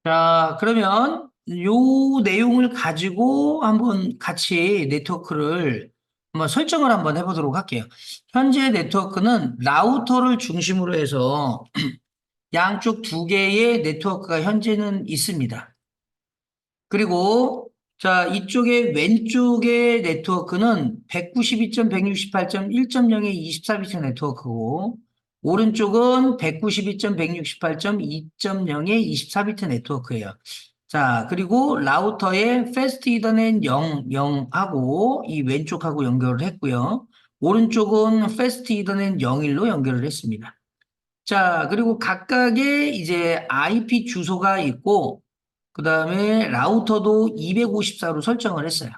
자, 그러면 요 내용을 가지고 한번 같이 네트워크를 한번 설정을 한번 해보도록 할게요. 현재 네트워크는 라우터를 중심으로 해서 양쪽 두 개의 네트워크가 현재는 있습니다. 그리고 자, 이쪽에 왼쪽의 네트워크는 192.168.1.0의 24비트 네트워크고 오른쪽은 192.168.2.0의 24비트 네트워크예요. 자, 그리고 라우터에 패스트 이더넷 0, 0하고 이 왼쪽하고 연결을 했고요. 오른쪽은 패스트 이더넷 01로 연결을 했습니다. 자, 그리고 각각의 이제 IP 주소가 있고 그 다음에 라우터도 254로 설정을 했어요.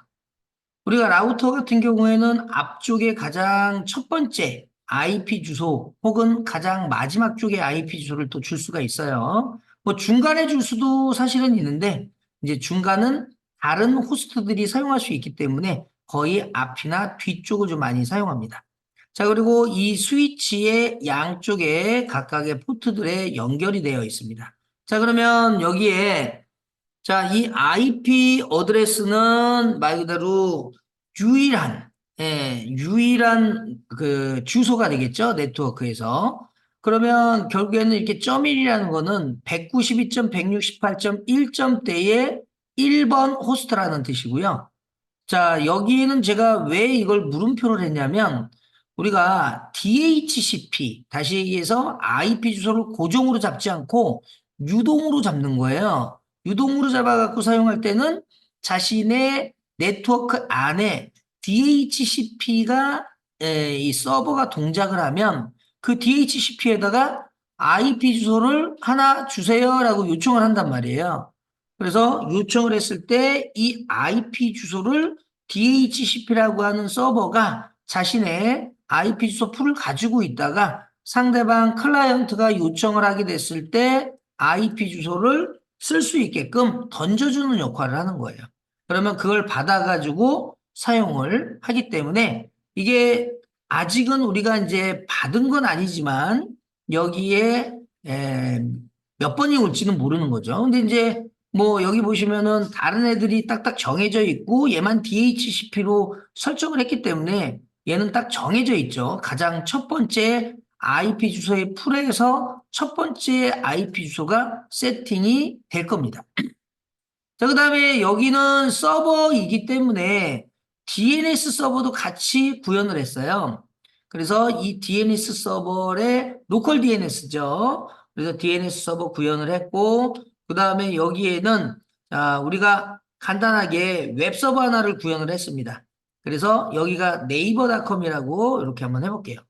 우리가 라우터 같은 경우에는 앞쪽에 가장 첫 번째 IP 주소 혹은 가장 마지막 쪽에 IP 주소를 또 줄 수가 있어요. 뭐 중간에 줄 수도 사실은 있는데 이제 중간은 다른 호스트들이 사용할 수 있기 때문에 거의 앞이나 뒤쪽을 좀 많이 사용합니다. 자, 그리고 이 스위치의 양쪽에 각각의 포트들에 연결이 되어 있습니다. 자, 그러면 여기에 자, 이 IP 어드레스는 말 그대로 유일한, 유일한 그 주소가 되겠죠? 네트워크에서. 그러면 결국에는 이렇게 .1이라는 거는 192.168.1점대의 1번 호스트라는 뜻이고요. 자, 여기에는 제가 왜 이걸 물음표를 했냐면, 우리가 DHCP, 다시 얘기해서 IP 주소를 고정으로 잡지 않고 유동으로 잡는 거예요. 유동으로 잡아갖고 사용할 때는 자신의 네트워크 안에 DHCP가, 이 서버가 동작을 하면 그 DHCP에다가 IP 주소를 하나 주세요라고 요청을 한단 말이에요. 그래서 요청을 했을 때 이 IP 주소를 DHCP라고 하는 서버가 자신의 IP 주소 풀을 가지고 있다가 상대방 클라이언트가 요청을 하게 됐을 때 IP 주소를 쓸 수 있게끔 던져주는 역할을 하는 거예요. 그러면 그걸 받아가지고 사용을 하기 때문에 이게 아직은 우리가 이제 받은 건 아니지만 여기에 몇 번이 올지는 모르는 거죠. 근데 이제 뭐 여기 보시면은 다른 애들이 딱딱 정해져 있고 얘만 DHCP로 설정을 했기 때문에 얘는 딱 정해져 있죠. 가장 첫 번째 IP 주소의 풀에서 첫 번째 IP 주소가 세팅이 될 겁니다. 자, 그 다음에 여기는 서버이기 때문에 DNS 서버도 같이 구현을 했어요. 그래서 이 DNS 서버에 로컬 DNS죠. 그래서 DNS 서버 구현을 했고, 그 다음에 여기에는 우리가 간단하게 웹 서버 하나를 구현을 했습니다. 그래서 여기가 네이버닷컴이라고 이렇게 한번 해볼게요.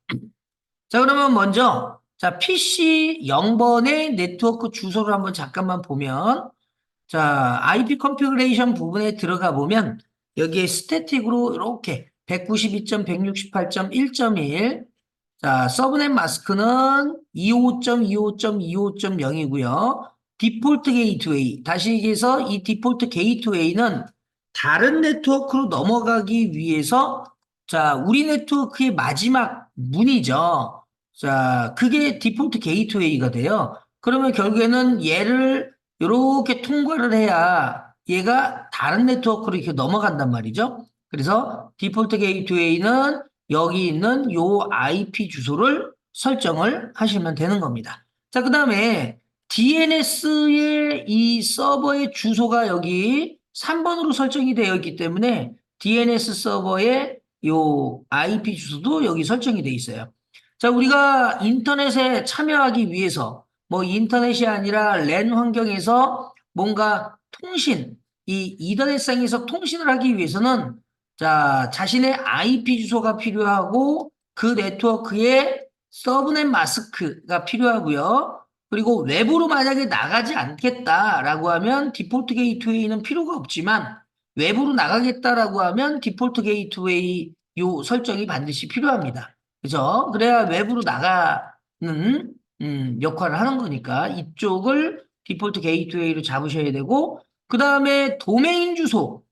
자, 그러면 먼저 자 PC 0번의 네트워크 주소를 한번 잠깐만 보면 자, IP 컨피그레이션 부분에 들어가 보면 여기에 스태틱으로 이렇게 192.168.1.1 자, 서브넷 마스크는 25.25.25.0이고요. 디폴트 게이트웨이. 다시 얘기해서 이 디폴트 게이트웨이는 다른 네트워크로 넘어가기 위해서 자, 우리 네트워크의 마지막 문이죠. 자, 그게 디폴트 게이트웨이가 돼요. 그러면 결국에는 얘를 이렇게 통과를 해야 얘가 다른 네트워크로 이렇게 넘어간단 말이죠. 그래서 디폴트 게이트웨이는 여기 있는 요 IP 주소를 설정을 하시면 되는 겁니다. 자, 그 다음에 DNS의 이 서버의 주소가 여기 3번으로 설정이 되어 있기 때문에 DNS 서버의 요 IP 주소도 여기 설정이 되어 있어요. 자, 우리가 인터넷에 참여하기 위해서 뭐 인터넷이 아니라 랜 환경에서 뭔가 통신, 이 이더넷상에서 통신을 하기 위해서는 자, 자신의 IP 주소가 필요하고 그 네트워크에 서브넷 마스크가 필요하고요. 그리고 외부로 만약에 나가지 않겠다라고 하면 디폴트 게이트웨이는 필요가 없지만 외부로 나가겠다라고 하면 디폴트 게이트웨이 요 설정이 반드시 필요합니다. 그죠? 그래야 외부로 나가는 역할을 하는 거니까 이쪽을 디폴트 게이트웨이로 잡으셔야 되고 그 다음에 도메인 주소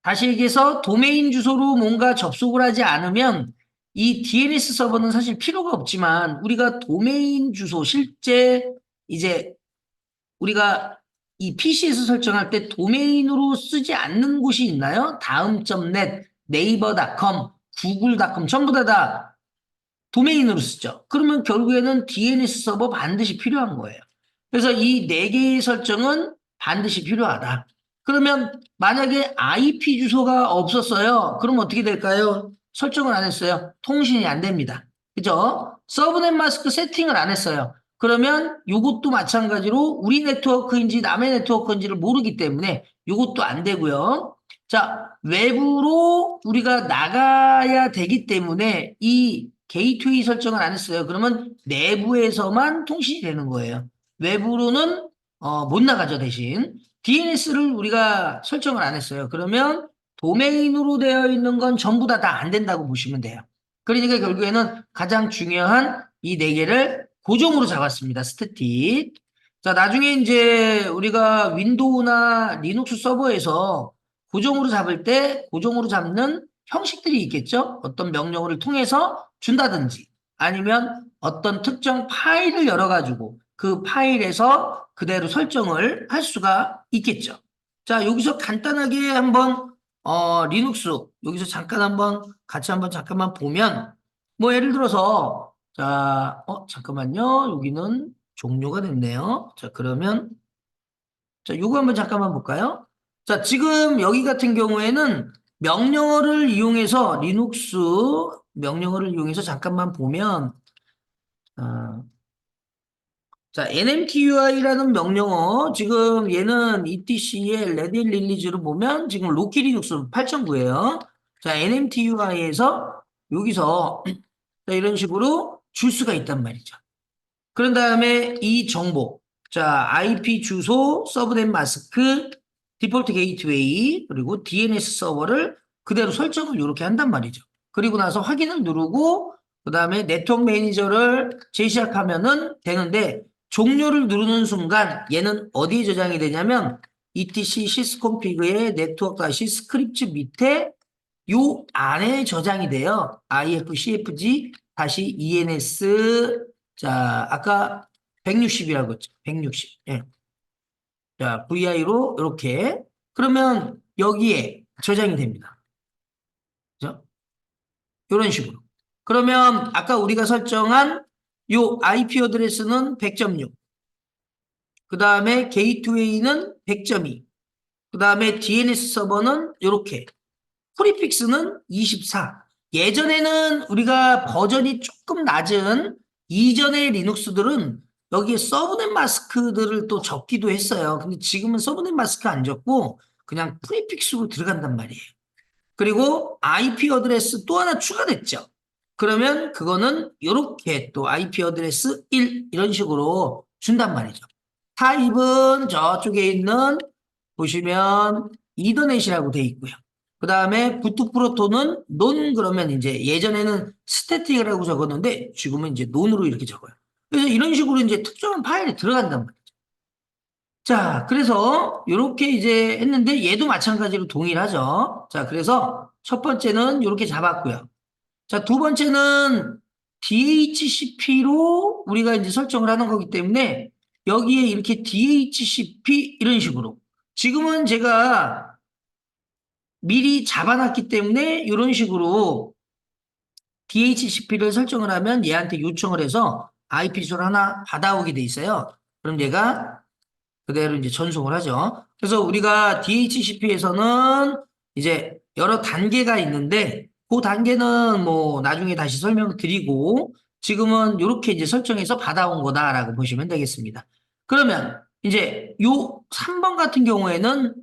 다시 얘기해서 도메인 주소로 뭔가 접속을 하지 않으면 이 DNS 서버는 사실 필요가 없지만 우리가 도메인 주소 실제 이제 우리가 이 PC에서 설정할 때 도메인으로 쓰지 않는 곳이 있나요? 다음.net, 네이버닷컴, 구글닷컴 전부 다 도메인으로 쓰죠. 그러면 결국에는 DNS 서버 반드시 필요한 거예요. 그래서 이 네 개의 설정은 반드시 필요하다. 그러면 만약에 IP 주소가 없었어요. 그럼 어떻게 될까요? 설정을 안 했어요. 통신이 안 됩니다. 그죠? 서브넷 마스크 세팅을 안 했어요. 그러면 이것도 마찬가지로 우리 네트워크인지 남의 네트워크인지를 모르기 때문에 이것도 안 되고요. 자, 외부로 우리가 나가야 되기 때문에 이 게이트웨이 설정을 안 했어요. 그러면 내부에서만 통신이 되는 거예요. 외부로는 못 나가죠, 대신. DNS를 우리가 설정을 안 했어요. 그러면 도메인으로 되어 있는 건 전부 다 안 된다고 보시면 돼요. 그러니까 결국에는 가장 중요한 이 네 개를 고정으로 잡았습니다. 스태틱. 자, 나중에 이제 우리가 윈도우나 리눅스 서버에서 고정으로 잡을 때 고정으로 잡는 형식들이 있겠죠? 어떤 명령어를 통해서 준다든지 아니면 어떤 특정 파일을 열어가지고 그 파일에서 그대로 설정을 할 수가 있겠죠. 자, 여기서 간단하게 한번 리눅스 여기서 잠깐 한번 같이 한번 잠깐만 보면 뭐 예를 들어서 자, 잠깐만요. 여기는 종료가 됐네요. 자, 그러면 자, 요거 한번 잠깐만 볼까요? 자, 지금 여기 같은 경우에는 명령어를 이용해서 리눅스 명령어를 이용해서 잠깐만 보면 아, 자, nmtui라는 명령어 지금 얘는 etc의 레디 릴리즈로 보면 지금 로키 리눅스 8.9예요. 자, nmtui에서 여기서 자, 이런 식으로 줄 수가 있단 말이죠. 그런 다음에 이 정보, 자, IP 주소, 서브넷 마스크, 디폴트 게이트웨이, 그리고 DNS 서버를 그대로 설정을 이렇게 한단 말이죠. 그리고 나서 확인을 누르고, 그 다음에 네트워크 매니저를 재시작하면은 되는데, 종료를 누르는 순간 얘는 어디에 저장이 되냐면, etc sysconfig의 네트워크-스크립트 밑에 요 안에 저장이 돼요. ifcfg-ens 자, 아까 160이라고 했죠. 160. 예. 자, VI로 이렇게. 그러면 여기에 저장이 됩니다. 그죠? 이런 식으로. 그러면 아까 우리가 설정한 요 IP 어드레스는 100.6. 그 다음에 게이트웨이는 100.2. 그 다음에 DNS 서버는 이렇게. 프리픽스는 24. 예전에는 우리가 버전이 조금 낮은 이전의 리눅스들은 여기에 서브넷 마스크들을 또 적기도 했어요. 근데 지금은 서브넷 마스크 안 적고 그냥 프리픽스로 들어간단 말이에요. 그리고 IP 어드레스 또 하나 추가됐죠. 그러면 그거는 이렇게 또 IP 어드레스 1 이런 식으로 준단 말이죠. 타입은 저쪽에 있는 보시면 이더넷이라고 돼 있고요. 그 다음에 부트 프로토는 논 그러면 이제 예전에는 스태틱이라고 적었는데 지금은 이제 논으로 이렇게 적어요. 그래서 이런 식으로 이제 특정한 파일이 들어간단 말이에요. 자, 그래서 이렇게 이제 했는데 얘도 마찬가지로 동일하죠. 자, 그래서 첫 번째는 이렇게 잡았고요. 자, 두 번째는 DHCP로 우리가 이제 설정을 하는 거기 때문에 여기에 이렇게 DHCP 이런 식으로 지금은 제가 미리 잡아놨기 때문에 이런 식으로 DHCP를 설정을 하면 얘한테 요청을 해서 IP 주소를 하나 받아오게 돼 있어요. 그럼 얘가 그대로 이제 전송을 하죠. 그래서 우리가 DHCP에서는 이제 여러 단계가 있는데 그 단계는 뭐 나중에 다시 설명을 드리고 지금은 이렇게 이제 설정해서 받아온 거다라고 보시면 되겠습니다. 그러면 이제 요 3번 같은 경우에는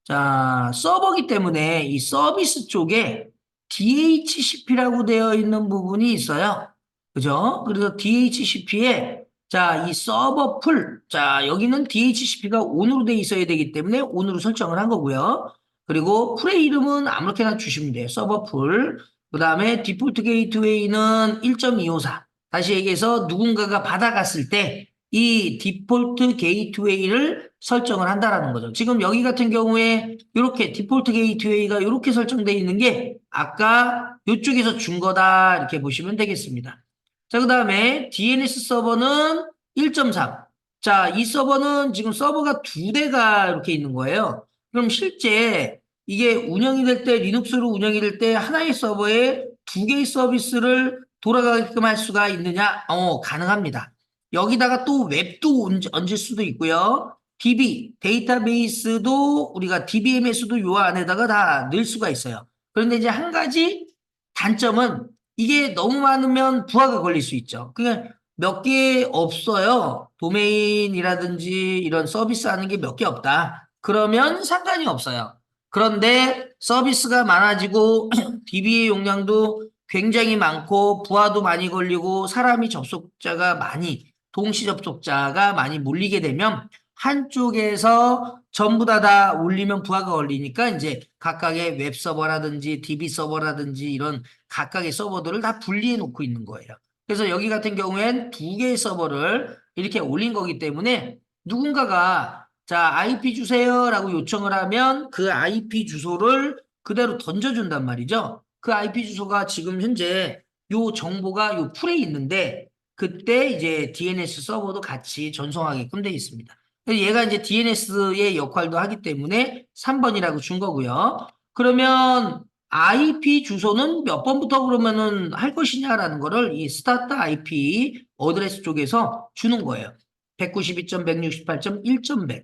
자, 서버기 때문에 이 서비스 쪽에 DHCP라고 되어 있는 부분이 있어요. 그죠? 그래서 DHCP에 자, 이 서버 풀. 자, 여기는 DHCP가 on으로 돼 있어야 되기 때문에 on으로 설정을 한 거고요. 그리고 풀의 이름은 아무렇게나 주시면 돼요. 서버 풀. 그 다음에 디폴트 게이트웨이는 1.254. 다시 얘기해서 누군가가 받아갔을 때 이 디폴트 게이트웨이를 설정을 한다라는 거죠. 지금 여기 같은 경우에 이렇게 디폴트 게이트웨이가 이렇게 설정되어 있는 게 아까 이쪽에서 준 거다 이렇게 보시면 되겠습니다. 자, 그 다음에 DNS 서버는 1.3. 자, 이 서버는 지금 서버가 두 대가 이렇게 있는 거예요. 그럼 실제 이게 운영이 될 때, 리눅스로 운영이 될 때 하나의 서버에 두 개의 서비스를 돌아가게끔 할 수가 있느냐? 가능합니다. 여기다가 또 웹도 얹을 수도 있고요. DB, 데이터베이스도 우리가 DBMS도 요 안에다가 다 넣을 수가 있어요. 그런데 이제 한 가지 단점은 이게 너무 많으면 부하가 걸릴 수 있죠. 그냥 몇 개 없어요. 도메인이라든지 이런 서비스 하는 게 몇 개 없다. 그러면 상관이 없어요. 그런데 서비스가 많아지고 DB의 용량도 굉장히 많고 부하도 많이 걸리고 사람이 접속자가 많이 동시 접속자가 많이 몰리게 되면 한쪽에서 전부 다 올리면 부하가 걸리니까 이제 각각의 웹 서버라든지 DB 서버라든지 이런 각각의 서버들을 다 분리해 놓고 있는 거예요. 그래서 여기 같은 경우엔 두 개의 서버를 이렇게 올린 거기 때문에 누군가가 자, IP 주세요라고 요청을 하면 그 IP 주소를 그대로 던져준단 말이죠. 그 IP 주소가 지금 현재 요 정보가 요 풀에 있는데 그때 이제 DNS 서버도 같이 전송하게끔 되어 있습니다. 그래서 얘가 이제 DNS의 역할도 하기 때문에 3번이라고 준 거고요. 그러면 IP 주소는 몇 번부터 그러면은 할 것이냐라는 거를 이 스타트 IP 어드레스 쪽에서 주는 거예요. 192.168.1.100.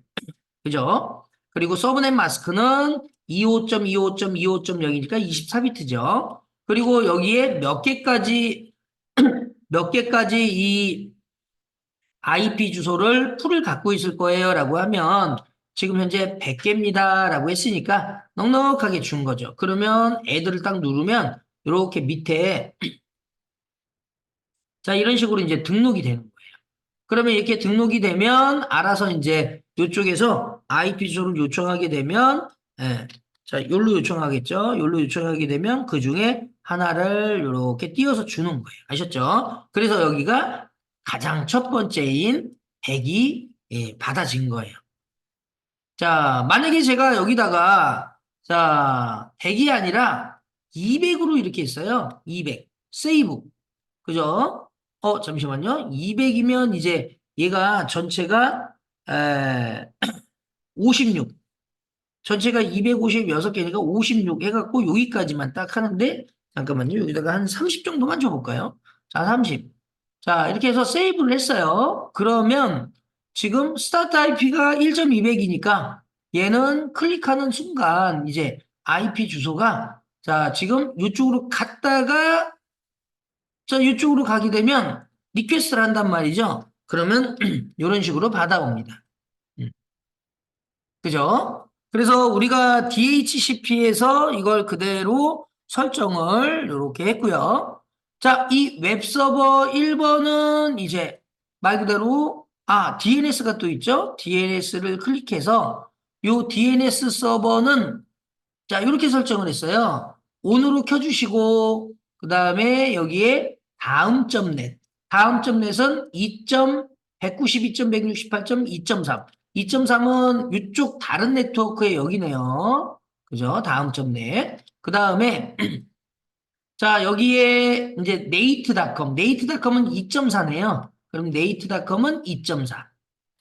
그죠? 그리고 서브넷 마스크는 25.25.25.0이니까 24비트죠. 그리고 여기에 몇 개까지 이 IP 주소를 풀을 갖고 있을 거예요 라고 하면 지금 현재 100개입니다 라고 했으니까 넉넉하게 준 거죠. 그러면 애들을 딱 누르면 이렇게 밑에 자 이런 식으로 이제 등록이 되는 거예요. 그러면 이렇게 등록이 되면 알아서 이제 이쪽에서 IP 주소를 요청하게 되면 예, 자 요로 요청하겠죠. 요로 요청하게 되면 그 중에 하나를 이렇게 띄워서 주는 거예요. 아셨죠? 그래서 여기가 가장 첫 번째인 100이 받아진 거예요. 자, 만약에 제가 여기다가 자 100이 아니라 200으로 이렇게 있어요. 200 세이브. 그죠? 잠시만요. 200이면 이제 얘가 전체가 56. 전체가 256개니까 56 해갖고 여기까지만 딱 하는데 잠깐만요. 여기다가 한 30 정도만 줘볼까요? 자, 30. 자, 이렇게 해서 세이브를 했어요. 그러면 지금 스타트 IP가 1.200이니까 얘는 클릭하는 순간 이제 IP 주소가 자, 지금 이쪽으로 갔다가 자, 이쪽으로 가게 되면 리퀘스트를 한단 말이죠. 그러면 이런 식으로 받아옵니다. 음, 그죠? 그래서 우리가 DHCP에서 이걸 그대로 설정을 이렇게 했고요. 자, 이 웹서버 1번은 이제 말 그대로 DNS가 또 있죠? DNS를 클릭해서 이 DNS 서버는 자, 이렇게 설정을 했어요. 온으로 켜주시고, 그 다음에 여기에 다음 점 넷. 다음 점 넷은 2.192.168.2.3. 2.3은 이쪽 다른 네트워크의 여기네요. 그죠? 다음 점 넷. 그 다음에, 자, 여기에 이제 네이트닷컴. 네이트닷컴은 2.4네요. 그럼 네이트닷컴은 2.4.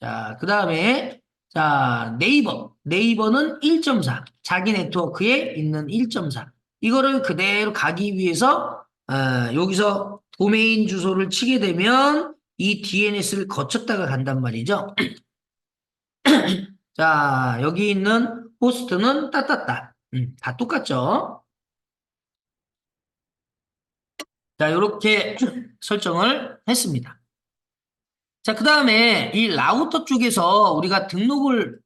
자, 그 다음에, 자, 네이버. 네이버는 1.4. 자기 네트워크에 있는 1.4. 이거를 그대로 가기 위해서, 여기서 도메인 주소를 치게 되면 이 DNS를 거쳤다가 간단 말이죠. 자, 여기 있는 호스트는 따따따. 다 똑같죠? 자, 이렇게 설정을 했습니다. 자, 그 다음에 이 라우터 쪽에서 우리가 등록을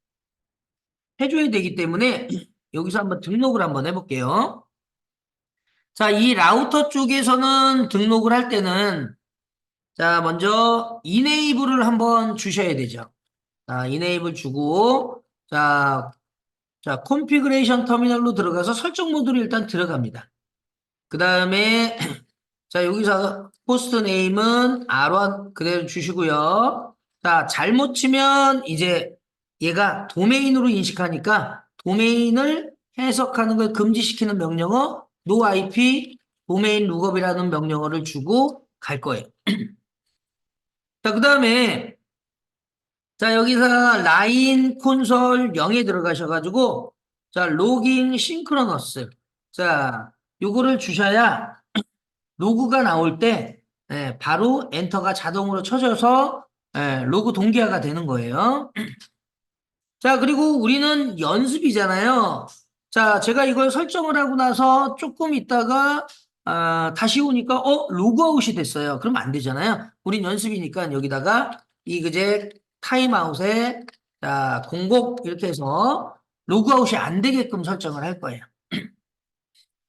해줘야 되기 때문에 여기서 한번 등록을 한번 해볼게요. 자, 이 라우터 쪽에서는 등록을 할 때는 자, 먼저 이네이블을 한번 주셔야 되죠. 자, 이네이블 주고 자, 컨피그레이션 터미널로 들어가서 설정 모드로 일단 들어갑니다. 그 다음에 자, 여기서 호스트 네임은 R1 그대로 주시고요. 자, 잘못 치면 이제 얘가 도메인으로 인식하니까 도메인을 해석하는 걸 금지시키는 명령어 noip 도메인 룩업이라는 명령어를 주고 갈 거예요. 자, 그 다음에 자, 여기서 라인 콘솔 0에 들어가셔가지고, 자, 로깅 싱크로너스. 자, 요거를 주셔야 로그가 나올 때, 바로 엔터가 자동으로 쳐져서, 로그 동기화가 되는 거예요. 자, 그리고 우리는 연습이잖아요. 자, 제가 이걸 설정을 하고 나서 조금 있다가, 다시 오니까, 로그아웃이 됐어요. 그러면 안 되잖아요. 우린 연습이니까 여기다가, 그제 타임아웃에, 자, 공곡 이렇게 해서 로그아웃이 안 되게끔 설정을 할 거예요.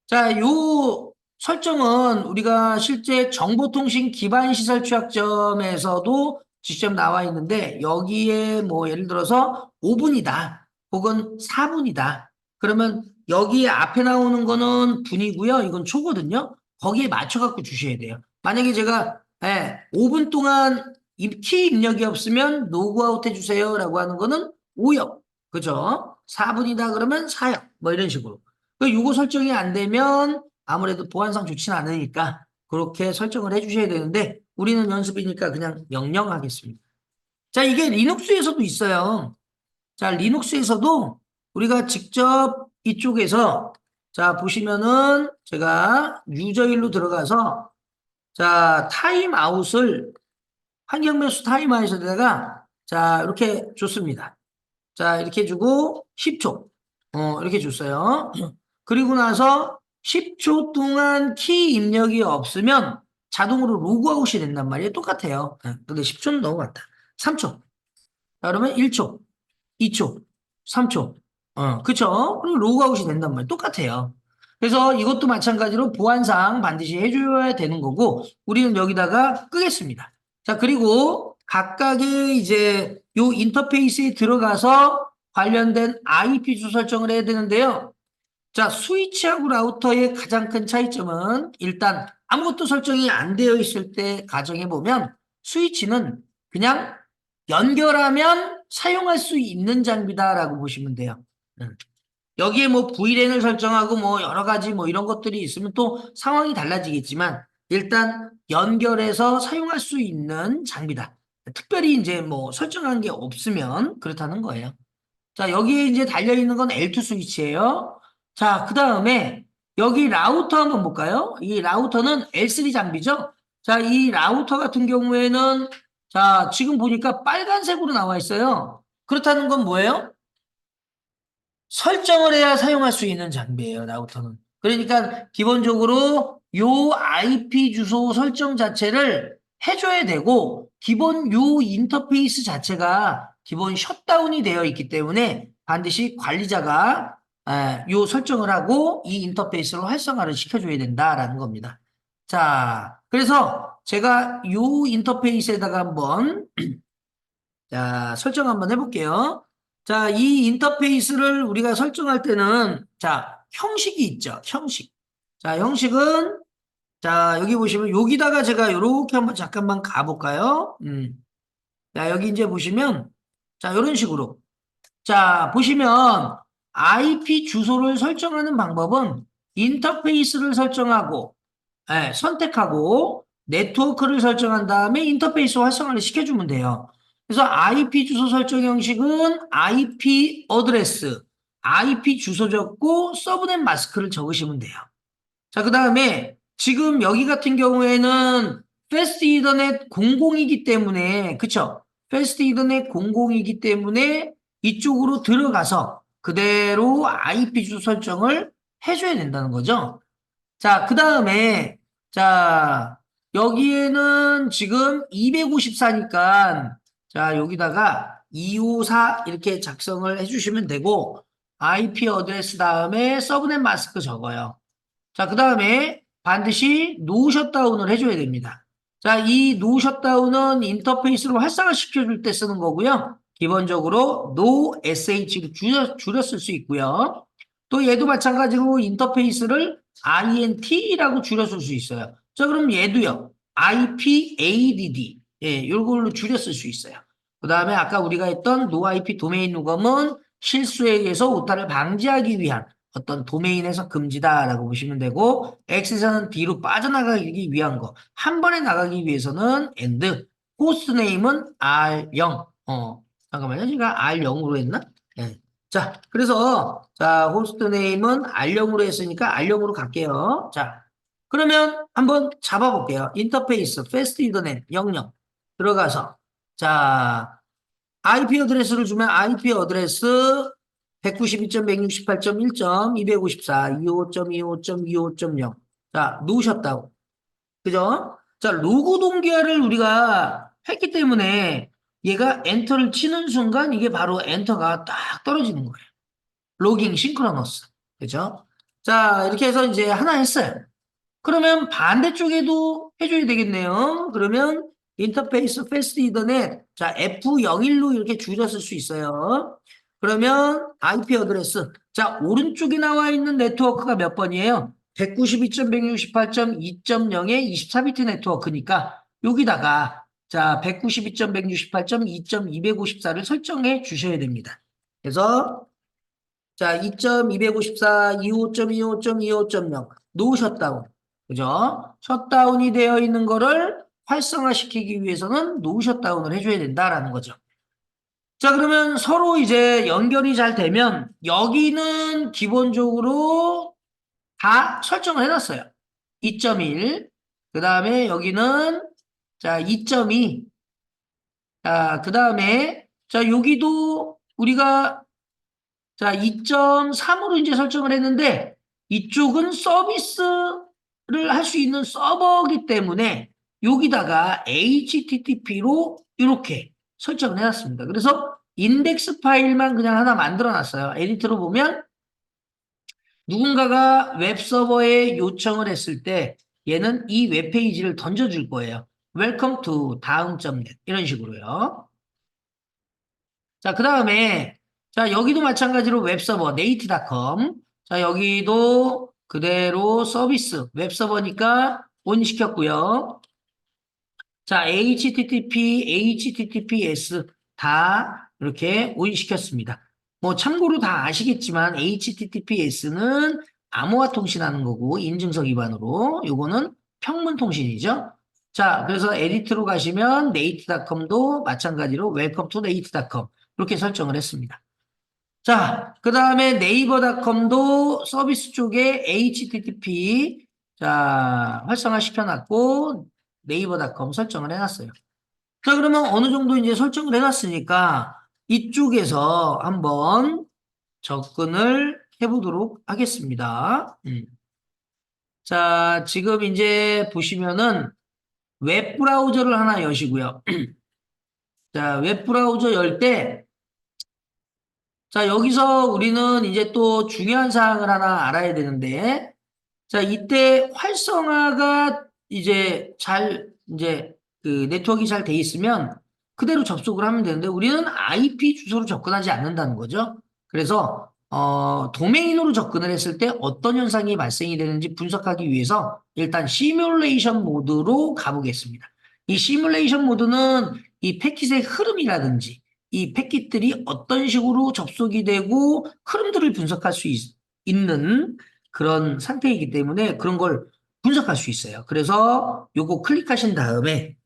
자, 요 설정은 우리가 실제 정보통신 기반 시설 취약점에서도 직접 나와 있는데 여기에 뭐 예를 들어서 5분이다 혹은 4분이다. 그러면 여기 앞에 나오는 거는 분이고요. 이건 초거든요. 거기에 맞춰 갖고 주셔야 돼요. 만약에 제가 5분 동안 키 입력이 없으면 로그아웃 해주세요라고 하는 거는 5역. 그죠? 4분이다 그러면 4역. 뭐 이런 식으로. 요거 설정이 안 되면 아무래도 보안상 좋지는 않으니까 그렇게 설정을 해주셔야 되는데 우리는 연습이니까 그냥 명령하겠습니다. 자, 이게 리눅스에서도 있어요. 자, 리눅스에서도 우리가 직접 이쪽에서 자, 보시면은 제가 유저일로 들어가서 자, 타임아웃을 환경변수 타임아웃에다가 자, 이렇게 줬습니다. 자, 이렇게 주고 10초. 이렇게 줬어요. 그리고 나서 10초 동안 키 입력이 없으면 자동으로 로그아웃이 된단 말이에요. 똑같아요. 근데 10초는 너무 많다. 3초. 자, 그러면 1초, 2초, 3초. 그쵸? 그리고 로그아웃이 된단 말이에요. 똑같아요. 그래서 이것도 마찬가지로 보안상 반드시 해줘야 되는 거고, 우리는 여기다가 끄겠습니다. 자, 그리고 각각의 이제 요 인터페이스에 들어가서 관련된 IP 주소 설정을 해야 되는데요. 자, 스위치하고 라우터의 가장 큰 차이점은 일단 아무것도 설정이 안 되어 있을 때 가정해 보면 스위치는 그냥 연결하면 사용할 수 있는 장비다라고 보시면 돼요. 음. 여기에 뭐 VLAN을 설정하고 뭐 여러 가지 뭐 이런 것들이 있으면 또 상황이 달라지겠지만 일단 연결해서 사용할 수 있는 장비다. 특별히 이제 뭐 설정한 게 없으면 그렇다는 거예요. 자, 여기에 이제 달려있는 건 L2 스위치예요. 자, 그 다음에 여기 라우터 한번 볼까요? 이 라우터는 L3 장비죠? 자, 이 라우터 같은 경우에는 자, 지금 보니까 빨간색으로 나와 있어요. 그렇다는 건 뭐예요? 설정을 해야 사용할 수 있는 장비예요, 라우터는. 그러니까 기본적으로 요 IP 주소 설정 자체를 해줘야 되고 기본 요 인터페이스 자체가 기본 셧다운이 되어 있기 때문에 반드시 관리자가 요 설정을 하고 이 인터페이스를 활성화를 시켜줘야 된다라는 겁니다. 자, 그래서 제가 요 인터페이스에다가 한번 자, 설정 한번 해볼게요. 자, 이 인터페이스를 우리가 설정할 때는, 자, 형식이 있죠. 형식. 자, 형식은, 자, 여기 보시면, 여기다가 제가 이렇게 한번 잠깐만 가볼까요? 자, 여기 이제 보시면, 자, 이런 식으로. 자, 보시면, IP 주소를 설정하는 방법은 인터페이스를 설정하고, 선택하고 네트워크를 설정한 다음에 인터페이스 활성화를 시켜주면 돼요. 그래서 IP 주소 설정 형식은 IP 어드레스, IP 주소 적고 서브넷 마스크를 적으시면 돼요. 자, 그 다음에 지금 여기 같은 경우에는 패스트 이더넷 00이기 때문에, 그쵸? 패스트 이더넷 00이기 때문에 이쪽으로 들어가서 그대로 IP 주소 설정을 해줘야 된다는 거죠. 자, 그 다음에, 자, 여기에는 지금 254니까, 자, 여기다가 254 이렇게 작성을 해주시면 되고, IP 어드레스 다음에 서브넷 마스크 적어요. 자, 그 다음에 반드시 노 셧다운을 해줘야 됩니다. 자, 이 노 셧다운은 인터페이스로 활성화 시켜줄 때 쓰는 거고요. 기본적으로 no sh로 줄였을 수 있고요. 또 얘도 마찬가지로 인터페이스를 int라고 줄였을 수 있어요. 자, 그럼 얘도요. ipadd. 요걸로 줄였을 수 있어요. 그 다음에 아까 우리가 했던 noip 도메인 누검은 실수에 의해서 오타를 방지하기 위한 어떤 도메인에서 금지다라고 보시면 되고 X에서는 D로 빠져나가기 위한 거. 한 번에 나가기 위해서는 AND, 호스트 네임은 R0. 잠깐만요. 제가 R0으로 했나? 네. 자, 그래서, 자, 호스트 네임은 R0으로 했으니까 R0으로 갈게요. 자, 그러면 한번 잡아볼게요. 인터페이스, 패스트 인터넷 00 들어가서, 자, IP 어드레스를 주면 IP 어드레스 192.168.1.254, 25.25.25.0. 자, 놓으셨다고. 그죠? 자, 로고 동기화를 우리가 했기 때문에 얘가 엔터를 치는 순간 이게 바로 엔터가 딱 떨어지는 거예요. 로깅 싱크로너스. 그죠? 자, 이렇게 해서 이제 하나 했어요. 그러면 반대쪽에도 해줘야 되겠네요. 그러면 인터페이스 패스트 이더넷, 자, F01로 이렇게 줄였을 수 있어요. 그러면 IP 어드레스, 자, 오른쪽에 나와 있는 네트워크가 몇 번이에요? 192.168.2.0의 24비트 네트워크니까 여기다가 자, 192.168.2.254를 설정해 주셔야 됩니다. 그래서 자, 2.254, 25.25.25.0 놓으셨다운. 그죠? 셧다운이 되어 있는 거를 활성화시키기 위해서는 노 셧다운을 해줘야 된다라는 거죠. 자, 그러면 서로 이제 연결이 잘 되면 여기는 기본적으로 다 설정을 해놨어요. 2.1. 그 다음에 여기는 자, 2.2. 자, 그 다음에 자, 여기도 우리가 자, 2.3으로 이제 설정을 했는데 이쪽은 서비스를 할 수 있는 서버이기 때문에 여기다가 HTTP로 이렇게 설정을 해놨습니다. 그래서 인덱스 파일만 그냥 하나 만들어 놨어요. 에디터로 보면 누군가가 웹서버에 요청을 했을 때 얘는 이 웹페이지를 던져줄 거예요. Welcome to 다음.net 이런 식으로요. 자, 그 다음에, 자, 여기도 마찬가지로 웹서버, 네이트닷컴. 자, 여기도 그대로 서비스, 웹서버니까 온 시켰고요. 자, HTTPS 다 이렇게 온 시켰습니다. 뭐, 참고로 다 아시겠지만, HTTPS는 암호화 통신하는 거고, 인증서 기반으로. 요거는 평문 통신이죠. 자, 그래서 에디트로 가시면 네이트닷컴도 마찬가지로 웰컴 투 네이트닷컴. 이렇게 설정을 했습니다. 자, 그 다음에 네이버닷컴도 서비스 쪽에 HTTP 자 활성화 시켜놨고 네이버닷컴 설정을 해놨어요. 자, 그러면 어느 정도 이제 설정을 해놨으니까 이쪽에서 한번 접근을 해보도록 하겠습니다. 자, 지금 이제 보시면은 웹 브라우저를 하나 여시고요. 자, 웹 브라우저 열 때 자, 여기서 우리는 이제 또 중요한 사항을 하나 알아야 되는데, 자, 이때 활성화가 이제 이제 그 네트워크가 잘 돼 있으면 그대로 접속을 하면 되는데, 우리는 IP 주소로 접근하지 않는다는 거죠. 그래서, 도메인으로 접근을 했을 때 어떤 현상이 발생이 되는지 분석하기 위해서 일단 시뮬레이션 모드로 가보겠습니다. 이 시뮬레이션 모드는 이 패킷의 흐름이라든지 이 패킷들이 어떤 식으로 접속이 되고 흐름들을 분석할 수 있는 그런 상태이기 때문에 그런 걸 분석할 수 있어요. 그래서 요거 클릭하신 다음에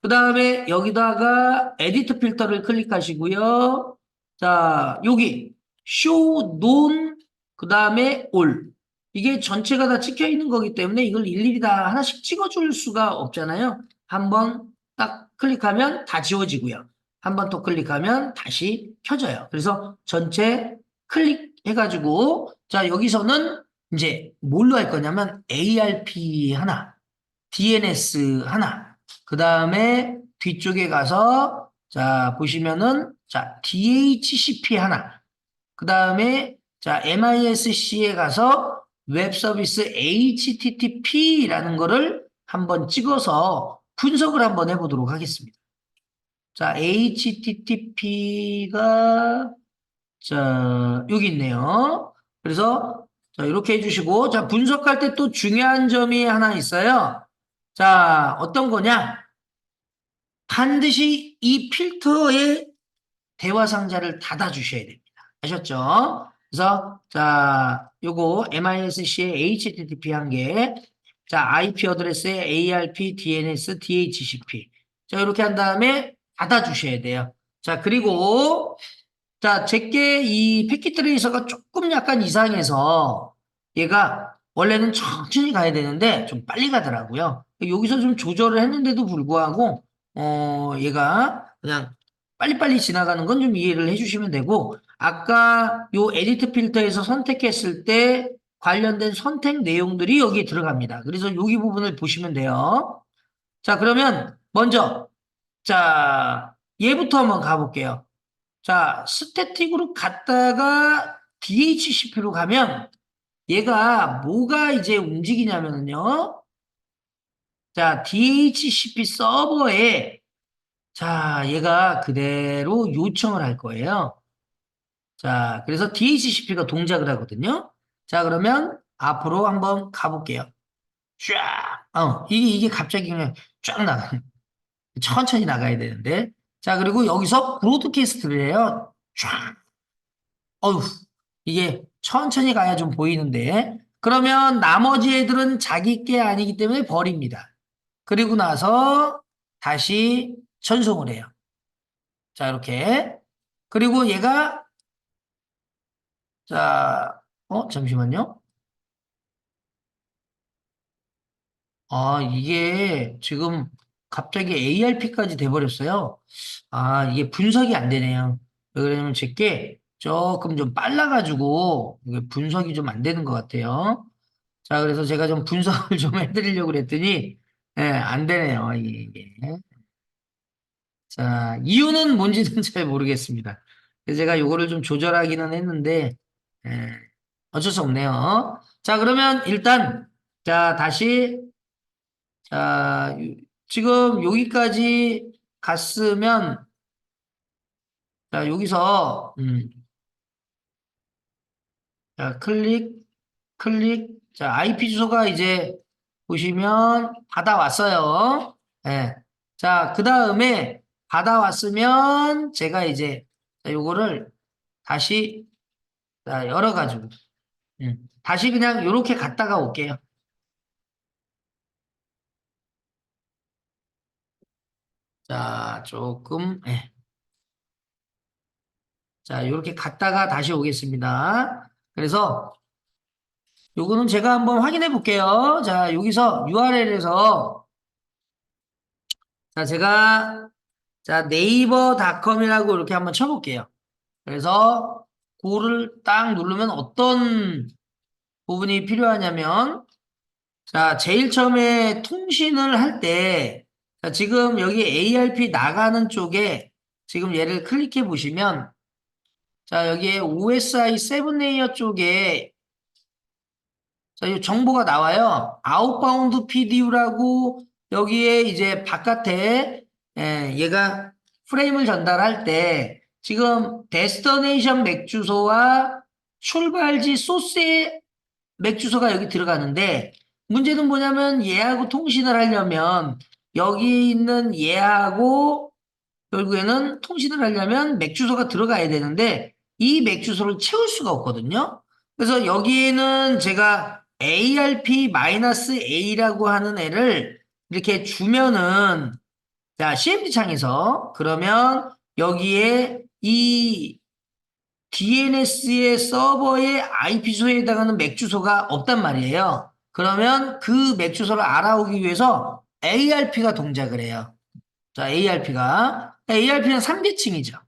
그 다음에 여기다가 에디트 필터를 클릭하시고요. 자, 여기 show non 그 다음에 all 이게 전체가 다 찍혀 있는 거기 때문에 이걸 일일이 다 하나씩 찍어줄 수가 없잖아요. 한번 딱 클릭하면 다 지워지고요. 한 번 또 클릭하면 다시 켜져요. 그래서 전체 클릭해가지고 자, 여기서는 이제 뭘로 할 거냐면 ARP 하나, DNS 하나, 그 다음에 뒤쪽에 가서 자, 보시면은 자, DHCP 하나, 그 다음에 자, MISC에 가서 웹 서비스 HTTP라는 거를 한번 찍어서 분석을 한번 해보도록 하겠습니다. 자, HTTP가 자, 여기 있네요. 그래서 자, 이렇게 해주시고 자, 분석할 때 또 중요한 점이 하나 있어요. 자, 어떤 거냐? 반드시 이 필터의 대화 상자를 닫아 주셔야 됩니다. 아셨죠? 그래서 자, 요거 MISC의 HTTP 한 개, 자, IP 어드레스에 ARP, DNS, DHCP. 자, 이렇게 한 다음에 닫아 주셔야 돼요. 자, 그리고 자, 제게 이 패킷 트레이서가 조금 약간 이상해서 얘가 원래는 천천히 가야 되는데 좀 빨리 가더라고요. 여기서 좀 조절을 했는데도 불구하고 얘가 그냥 빨리빨리 지나가는 건 좀 이해를 해주시면 되고 아까 요 에디트 필터에서 선택했을 때 관련된 선택 내용들이 여기에 들어갑니다. 그래서 여기 부분을 보시면 돼요. 자, 그러면 먼저 자, 얘부터 한번 가볼게요. 자, 스태틱으로 갔다가 DHCP로 가면 얘가 뭐가 이제 움직이냐면요. 자, DHCP 서버에 자, 얘가 그대로 요청을 할 거예요. 자, 그래서 DHCP가 동작을 하거든요. 자, 그러면 앞으로 한번 가볼게요. 쫙, 이게 갑자기 그냥 쫙 나가요. 천천히 나가야 되는데. 자, 그리고 여기서 브로드캐스트를 해요. 쫙. 어휴, 이게 천천히 가야 좀 보이는데. 그러면 나머지 애들은 자기 게 아니기 때문에 버립니다. 그리고 나서 다시 전송을 해요. 자, 이렇게. 그리고 얘가, 자, 잠시만요. 아, 이게 지금 갑자기 ARP까지 돼버렸어요. 아, 이게 분석이 안 되네요. 왜 그러냐면 제게 조금 좀 빨라가지고 이게 분석이 좀 안 되는 것 같아요. 자, 그래서 제가 좀 분석을 좀 해드리려고 그랬더니, 예, 안 되네요, 이게. 자, 이유는 뭔지는 잘 모르겠습니다. 그래서 제가 요거를 좀 조절하기는 했는데, 예, 어쩔 수 없네요. 자, 그러면 일단, 자, 다시, 자, 지금 여기까지 갔으면, 자, 여기서, 자, 클릭. 자, IP 주소가 이제 보시면 받아왔어요. 예. 자, 그 다음에 받아왔으면 제가 이제 자, 요거를 다시 자, 열어가지고 다시 그냥 요렇게 갔다가 올게요. 자, 조금 예. 자, 요렇게 갔다가 다시 오겠습니다. 그래서 요거는 제가 한번 확인해 볼게요. 자, 여기서 URL에서 자, 제가 자, 네이버닷컴이라고 이렇게 한번 쳐볼게요. 그래서 그거를 딱 누르면 어떤 부분이 필요하냐면 자, 제일 처음에 통신을 할 때, 자, 지금 여기 ARP 나가는 쪽에 지금 얘를 클릭해 보시면, 자, 여기에 OSI 7레이어 쪽에, 자, 이 정보가 나와요. 아웃바운드 PDU라고 여기에 이제 바깥에, 얘가 프레임을 전달할 때, 지금 데스티네이션 맥 주소와 출발지 소스의 맥 주소가 여기 들어가는데 문제는 뭐냐면 얘하고 통신을 하려면 여기 있는 얘하고 결국에는 통신을 하려면 맥 주소가 들어가야 되는데 이 맥 주소를 채울 수가 없거든요. 그래서 여기에는 제가 ARP-A라고 하는 애를 이렇게 주면은 자 CMD 창에서 그러면 여기에 이 DNS의 서버의 IP 주소에 해당하는 맥 주소가 없단 말이에요. 그러면 그 맥 주소를 알아오기 위해서 ARP가 동작을 해요. 자, ARP는 3계층이죠.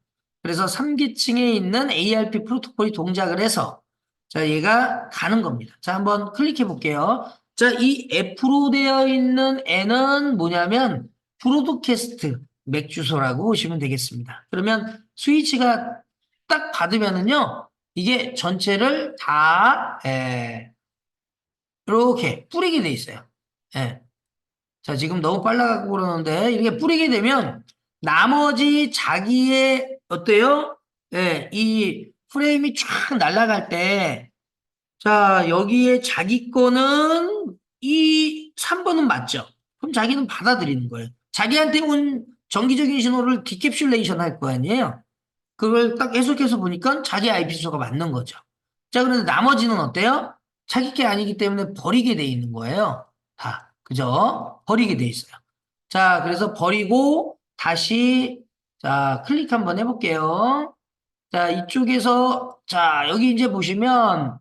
그래서 3계층에 있는 ARP 프로토콜이 동작을 해서 자, 얘가 가는 겁니다. 자, 한번 클릭해 볼게요. 자, 이 F로 되어 있는 N은 뭐냐면 브로드캐스트 맥 주소라고 보시면 되겠습니다. 그러면 스위치가 딱 받으면은요, 이게 전체를 다 이렇게 뿌리게 돼 있어요. 예. 자, 지금 너무 빨라갖고 그러는데, 이렇게 뿌리게 되면, 나머지 자기의, 어때요? 예, 이 프레임이 쫙 날아갈 때, 자, 여기에 자기 거는 이 3번은 맞죠? 그럼 자기는 받아들이는 거예요. 자기한테 온 정기적인 신호를 디캡슐레이션 할 거 아니에요? 그걸 딱 해석해서 보니까 자기 IP 주소가 맞는 거죠. 자, 그런데 나머지는 어때요? 자기 게 아니기 때문에 버리게 돼 있는 거예요. 다. 그죠? 버리게 돼 있어요. 자, 그래서 버리고 다시 자, 클릭 한번 해볼게요. 자, 이쪽에서, 자, 여기 이제 보시면,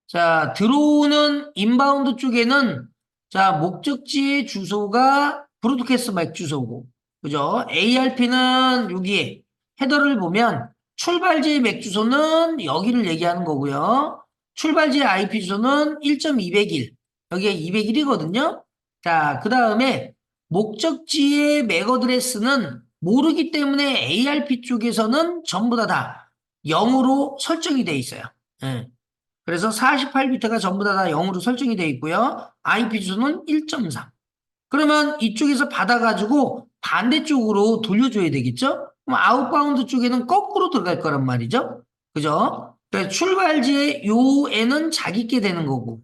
자, 들어오는 인바운드 쪽에는, 자, 목적지의 주소가 브로드캐스트 맥 주소고, 그죠? ARP는 여기에 헤더를 보면, 출발지의 맥 주소는 여기를 얘기하는 거고요. 출발지의 IP 주소는 1.201. 여기가 201이거든요. 자, 그 다음에 목적지의 맥 어드레스는 모르기 때문에 ARP 쪽에서는 전부 다 0으로 설정이 돼 있어요. 예. 그래서 48비트가 전부 다 0으로 설정이 되어 있고요. IP 주소는 1.3. 그러면 이쪽에서 받아가지고 반대쪽으로 돌려줘야 되겠죠? 그럼 아웃바운드 쪽에는 거꾸로 들어갈 거란 말이죠. 그죠? 그러니까 출발지에 요 애는 자기께 되는 거고,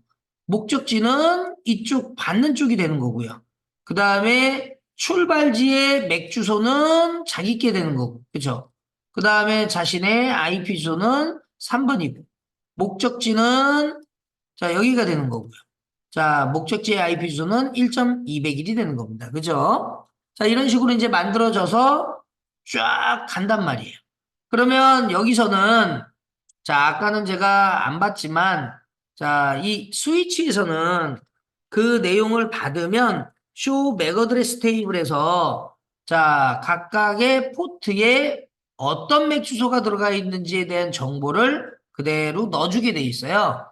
목적지는 이쪽 받는 쪽이 되는 거고요. 그 다음에 출발지의 맥 주소는 자기께 되는 거고, 그죠? 그 다음에 자신의 IP 주소는 3번이고, 목적지는 자 여기가 되는 거고요. 자 목적지의 IP 주소는 1.201이 되는 겁니다. 그죠? 자 이런 식으로 이제 만들어져서 쫙 간단 말이에요. 그러면 여기서는 자 아까는 제가 안 봤지만 자 이 스위치에서는 그 내용을 받으면 쇼 맥어드레스 테이블에서 자 각각의 포트에 어떤 맥 주소가 들어가 있는지에 대한 정보를 그대로 넣어주게 돼 있어요.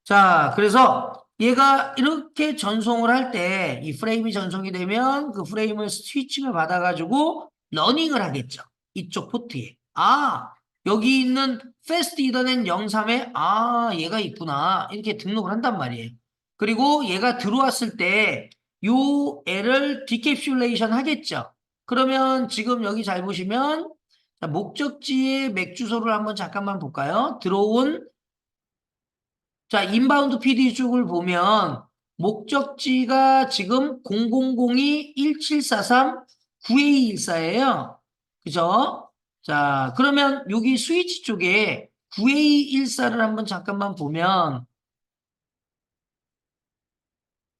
자, 그래서 얘가 이렇게 전송을 할 때 이 프레임이 전송이 되면 그 프레임을 스위칭을 받아가지고 러닝을 하겠죠. 이쪽 포트에. 아, 여기 있는 패스트 이더넷 03에 얘가 있구나. 이렇게 등록을 한단 말이에요. 그리고 얘가 들어왔을 때 요 애를 디캡슐레이션 하겠죠. 그러면 지금 여기 잘 보시면 자, 목적지의 맥 주소를 한번 잠깐만 볼까요? 들어온 자, 인바운드 PD 쪽을 보면 목적지가 지금 000-1743-9214예요. 그죠? 자, 그러면 여기 스위치 쪽에 9214를 한번 잠깐만 보면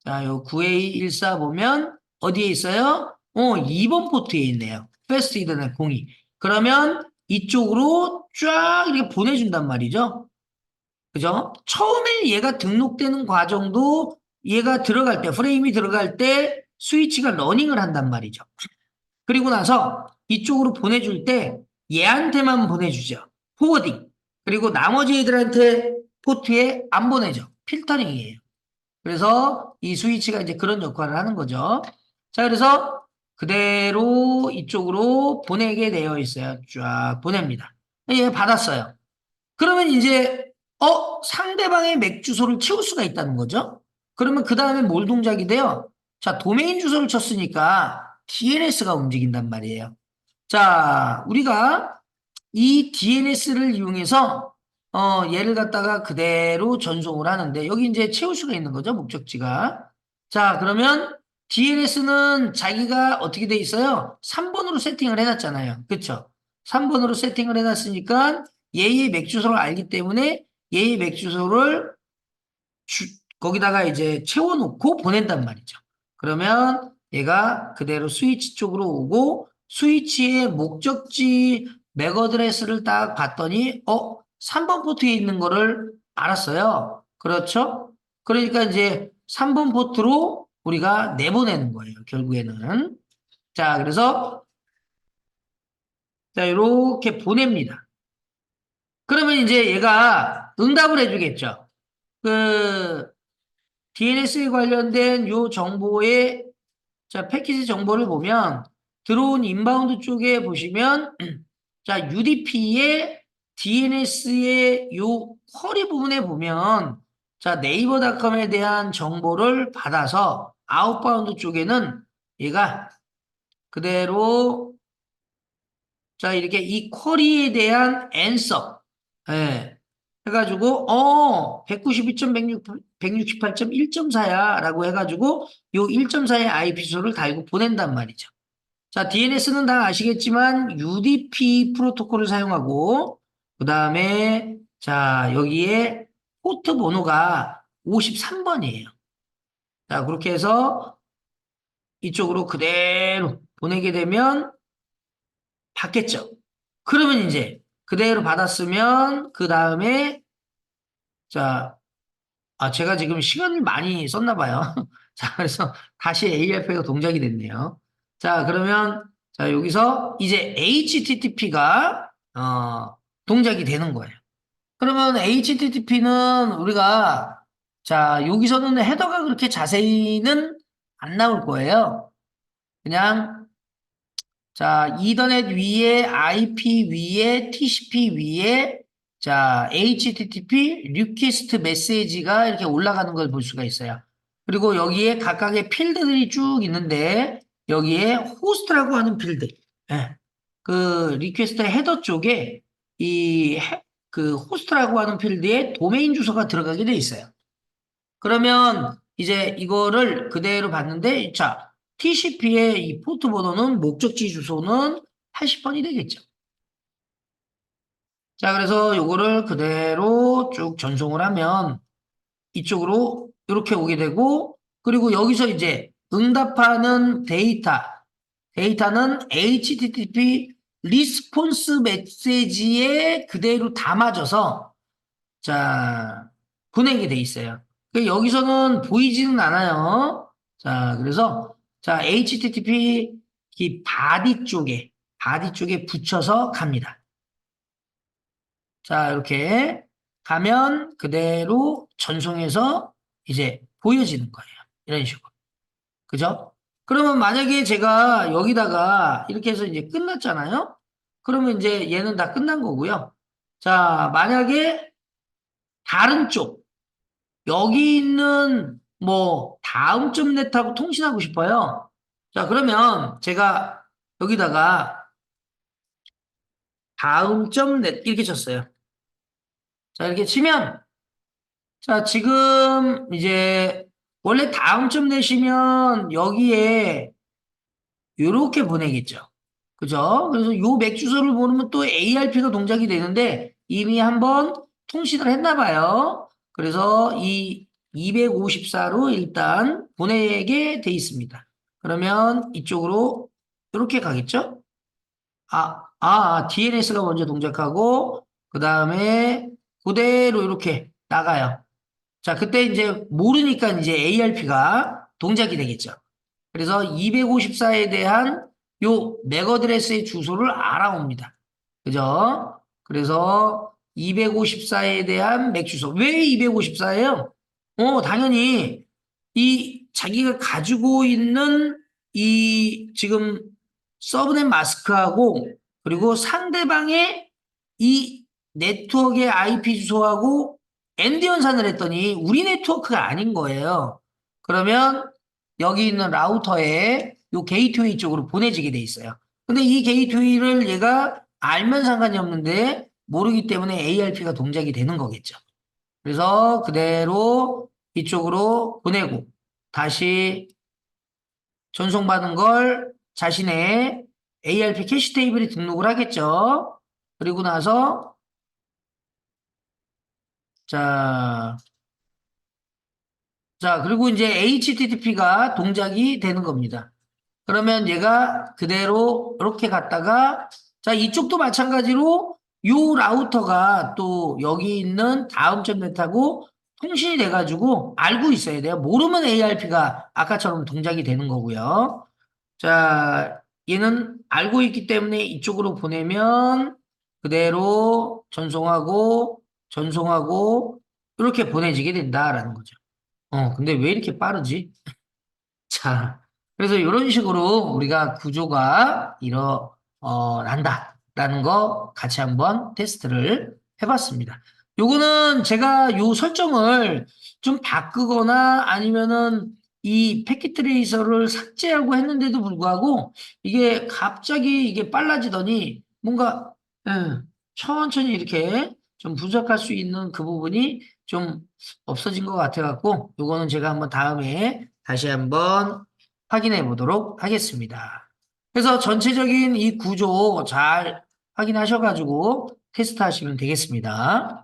자, 요 9214 보면 어디에 있어요? 2번 포트에 있네요. 패스트 이더넷 02. 그러면 이쪽으로 쫙 이렇게 보내준단 말이죠. 그죠? 처음에 얘가 등록되는 과정도 얘가 들어갈 때, 프레임이 들어갈 때 스위치가 러닝을 한단 말이죠. 그리고 나서 이쪽으로 보내줄 때 얘한테만 보내주죠. 포워딩. 그리고 나머지 애들한테 포트에 안 보내죠. 필터링이에요. 그래서 이 스위치가 이제 그런 역할을 하는 거죠. 자, 그래서 그대로 이쪽으로 보내게 되어 있어요. 쫙 보냅니다. 얘 받았어요. 그러면 이제 상대방의 맥 주소를 채울 수가 있다는 거죠. 그러면 그 다음에 뭘 동작이 돼요? 자, 도메인 주소를 쳤으니까 DNS가 움직인단 말이에요. 자, 우리가 이 DNS를 이용해서 얘를 갖다가 그대로 전송을 하는데 여기 이제 채울 수가 있는 거죠, 목적지가. 자, 그러면 DNS는 자기가 어떻게 돼 있어요? 3번으로 세팅을 해놨잖아요. 그쵸? 3번으로 세팅을 해놨으니까 얘의 맥 주소를 알기 때문에 얘의 맥 주소를 거기다가 이제 채워놓고 보낸단 말이죠. 그러면 얘가 그대로 스위치 쪽으로 오고 스위치의 목적지 맥 어드레스를 딱 봤더니 3번 포트에 있는 거를 알았어요. 그렇죠? 그러니까 이제 3번 포트로 우리가 내보내는 거예요. 결국에는. 자, 그래서 자, 이렇게 보냅니다. 그러면 이제 얘가 응답을 해주겠죠. 그 DNS에 관련된 요 정보의 자 패키지 정보를 보면 들어온 인바운드 쪽에 보시면 자 UDP의 DNS의 요 쿼리 부분에 보면 자 네이버닷컴에 대한 정보를 받아서 아웃바운드 쪽에는 얘가 그대로 자 이렇게 이 쿼리에 대한 앤서 예. 해가지고 192.168.1.4야 라고 해가지고 요 1.4의 IP 주소를 달고 보낸단 말이죠. 자 DNS는 다 아시겠지만 UDP 프로토콜을 사용하고 그 다음에 자 여기에 포트 번호가 53번이에요. 자 그렇게 해서 이쪽으로 그대로 보내게 되면 받겠죠. 그러면 이제 그대로 받았으면 그 다음에 자, 제가 지금 시간을 많이 썼나 봐요. 자, 그래서 다시 ARP가 동작이 됐네요. 자, 그러면 자, 여기서 이제 HTTP가 동작이 되는 거예요. 그러면 HTTP는 우리가 자, 여기서는 헤더가 그렇게 자세히는 안 나올 거예요. 그냥 자, 이더넷 위에 IP 위에 TCP 위에 자, HTTP 리퀘스트 메시지가 이렇게 올라가는 걸 볼 수가 있어요. 그리고 여기에 각각의 필드들이 쭉 있는데 여기에 호스트라고 하는 필드. 예. 그 리퀘스트 헤더 쪽에 그 호스트라고 하는 필드에 도메인 주소가 들어가게 돼 있어요. 그러면 이제 이거를 그대로 봤는데, 자, TCP의 이 포트 번호는 목적지 주소는 80번이 되겠죠. 자, 그래서 요거를 그대로 쭉 전송을 하면 이쪽으로 이렇게 오게 되고, 그리고 여기서 이제 응답하는 데이터는 HTTP 리스폰스 메시지에 그대로 담아져서 자, 보내게 돼 있어요. 여기서는 보이지는 않아요. 자, 그래서, 자, HTTP 이 바디 쪽에 붙여서 갑니다. 자, 이렇게 가면 그대로 전송해서 이제 보여지는 거예요. 이런 식으로. 그죠? 그러면 만약에 제가 여기다가 이렇게 해서 이제 끝났잖아요? 그러면 이제 얘는 다 끝난 거고요. 자, 만약에 다른 쪽, 여기 있는 뭐 다음 점 넷하고 통신하고 싶어요. 자, 그러면 제가 여기다가 다음 점 넷 이렇게 쳤어요. 자, 이렇게 치면 자, 지금 이제 원래 다음 점 넷이면 여기에 이렇게 보내겠죠. 그죠? 그래서 요 맥 주소를 보내면 또 ARP가 동작이 되는데 이미 한번 통신을 했나 봐요. 그래서 이 254로 일단 보내게 돼 있습니다. 그러면 이쪽으로 이렇게 가겠죠? DNS가 먼저 동작하고 그 다음에 그대로 이렇게 나가요. 자, 그때 이제 모르니까 이제 ARP가 동작이 되겠죠. 그래서 254에 대한 요 맥어드레스의 주소를 알아옵니다. 그죠? 그래서 254에 대한 맥 주소. 왜 254예요? 당연히 이 자기가 가지고 있는 이 지금 서브넷 마스크하고 그리고 상대방의 이 네트워크의 IP 주소하고 엔드 연산을 했더니 우리 네트워크가 아닌 거예요. 그러면 여기 있는 라우터에 요 게이트웨이 쪽으로 보내지게 돼 있어요. 근데 이 게이트웨이를 얘가 알면 상관이 없는데 모르기 때문에 ARP가 동작이 되는 거겠죠. 그래서 그대로 이쪽으로 보내고 다시 전송받은 걸 자신의 ARP 캐시 테이블에 등록을 하겠죠. 그리고 나서 자, 그리고 이제 HTTP가 동작이 되는 겁니다. 그러면 얘가 그대로 이렇게 갔다가 자, 이쪽도 마찬가지로 요 라우터가 또 여기 있는 다음 점 넷하고 통신이 돼가지고 알고 있어야 돼요. 모르면 ARP가 아까처럼 동작이 되는 거고요. 자, 얘는 알고 있기 때문에 이쪽으로 보내면 그대로 전송하고 이렇게 보내지게 된다라는 거죠. 근데 왜 이렇게 빠르지? 자, 그래서 이런 식으로 우리가 구조가 난다라는 거 같이 한번 테스트를 해봤습니다. 요거는 제가 요 설정을 좀 바꾸거나 아니면은 이 패킷 트레이서를 삭제하고 했는데도 불구하고 이게 갑자기 이게 빨라지더니 뭔가 천천히 이렇게 좀 분석할 수 있는 그 부분이 좀 없어진 것 같아갖고 요거는 제가 한번 다음에 다시 한번 확인해 보도록 하겠습니다. 그래서 전체적인 이 구조 잘 확인하셔가지고 테스트 하시면 되겠습니다.